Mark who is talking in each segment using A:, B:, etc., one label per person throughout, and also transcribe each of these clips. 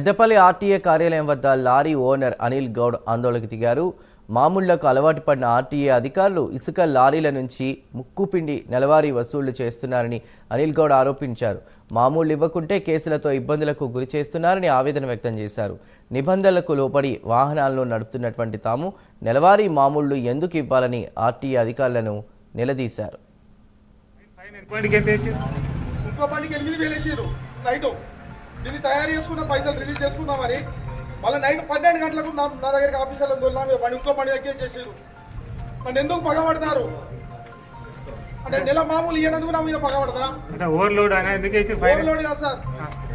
A: Peddapalli RTA కార్యాలయం వద్ద lorry owner Anil Goud ఆందోళనకు దిగారు. మామూళ్లకు అలవాటు పడిన ఆర్టీఏ అధికారులు ఇసుక లారీల నుంచి ముక్కుపిండి నెలవారీ వసూళ్లు చేస్తున్నారని అనిల్ గౌడ్ ఆరోపించారు. మామూళ్లు ఇవ్వకుంటే కేసులతో ఇబ్బందులకు గురి చేస్తున్నారని ఆవేదన వ్యక్తం చేశారు. నిబంధనలకు లోబడి వాహనాలను నడుపుతున్నటువంటి తాము నెలవారీ మామూళ్లు ఎందుకు ఇవ్వాలని ఆర్టీఏ అధికారులను నిలదీశారు.
B: దీన్ని తయారు చేసుకున్న పైసలు రిలీజ్ చేసుకుందామని మళ్ళీ నైట్ 12 గంటలకు నా దగ్గరికి ఆఫీసర్లు దొరికినా వాడి ఇంకో పని దగ్గర చేసారు. నన్ను ఎందుకు పగబడతారు అంటే నెల మామూలు ఇవ్వనందుకు నా మీద పగబడతా?
C: ఓవర్లోడ్
B: ఓవర్లోడ్ కాదు సార్,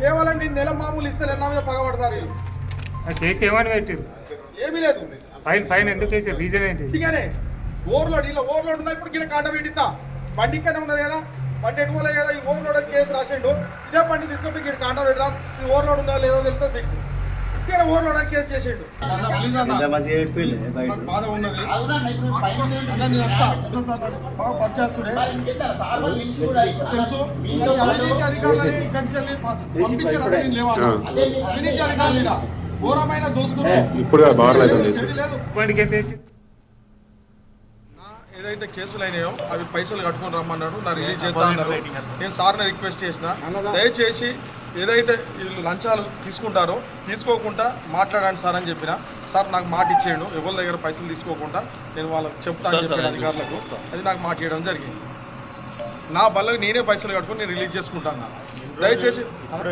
B: కేవలం నేను నెల మామూలు ఇస్తే నా మీద పగబడతారు. ఏమీ లేదు,
C: ఫైన్ ఎందుకు వేసారు? రీజన్ ఏంటి?
B: ఇదిగానే ఓవర్లోడ్, ఇలా ఓవర్లోడ్ ఉన్నా ఇప్పుడు గిన్నె కాంట పెట్టిద్దా? బండి ఇక్కడనే ఉన్నది కదా, బండి ఎటుకోలే కదా, ఈ ఓవర్లోడ్ అని కేసు రాసిండు. ఇదే బండి తీసుకొని ఇక్కడ కాంట పెడదాం, ఇది ఓవర్లోడ్ ఉందో లేదో తెలుస్తుంది మీకు. ఇక్కడ ఓవర్లోడ్ అని కేసు చేసిండు. బాధ ఉన్నది, తెలుసు. అధికారులని ఘోరమైన దోసుకుని ఏదైతే కేసులు అయినాయో అవి పైసలు కట్టుకొని రమ్మన్నాడు, నా రిలీజ్ చేద్దాం అన్నారు. నేను సార్ని రిక్వెస్ట్ చేసిన, దయచేసి ఏదైతే వీళ్ళు లంచాలు తీసుకుంటారో తీసుకోకుండా మాట్లాడండి సార్ అని చెప్పిన. సార్ నాకు మాట ఇచ్చేయండు, ఎవరి దగ్గర పైసలు తీసుకోకుండా నేను వాళ్ళకి చెప్తాను చెప్పిన అధికారులకు. అది నాకు మాట ఇవ్వడం జరిగింది. నా బల్లకి నేనే పైసలు కట్టుకొని నేను రిలీజ్ చేసుకుంటాను. దయచేసి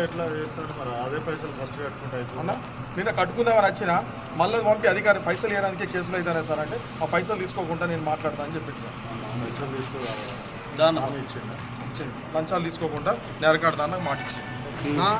D: ఎట్లా చేస్తాడు మరి? అదే పైసలు ఫస్ట్ కట్టుకుంటా
B: అన్న, నిన్న కట్టుకుందామని వచ్చిన మళ్ళీ పంపి అధికారి పైసలు ఇవ్వడానికి కేసులు అవుతానే సార్ అంటే ఆ పైసలు తీసుకోకుండా నేను మాట్లాడతా అని చెప్పి సార్.
D: పైసలు తీసుకోవాలి,
B: లంచాలు తీసుకోకుండా నేరకాడతాను మాట ఇచ్చింది. నా